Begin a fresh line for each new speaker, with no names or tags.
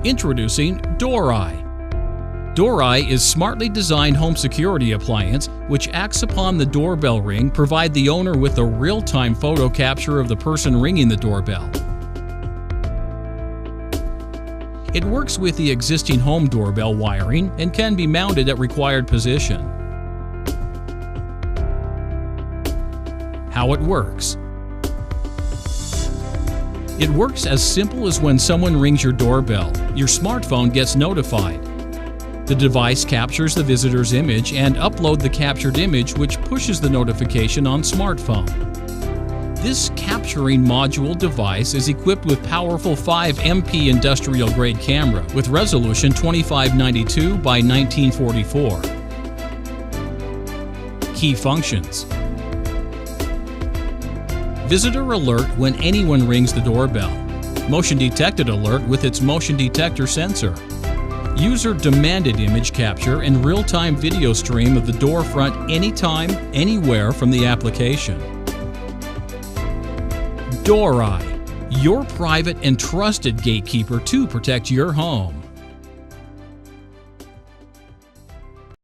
Introducing DoorEye. DoorEye is smartly designed home security appliance which acts upon the doorbell ring, provide the owner with a real-time photo capture of the person ringing the doorbell. It works with the existing home doorbell wiring and can be mounted at required position. How it works. It works as simple as when someone rings your doorbell, your smartphone gets notified. The device captures the visitor's image and uploads the captured image, which pushes the notification on smartphone. This capturing module device is equipped with powerful 5MP industrial-grade camera with resolution 2592 by 1944. Key functions. Visitor alert when anyone rings the doorbell. Motion detected alert with its motion detector sensor. User demanded image capture and real-time video stream of the door front anytime, anywhere from the application. DoorEye, your private and trusted gatekeeper to protect your home.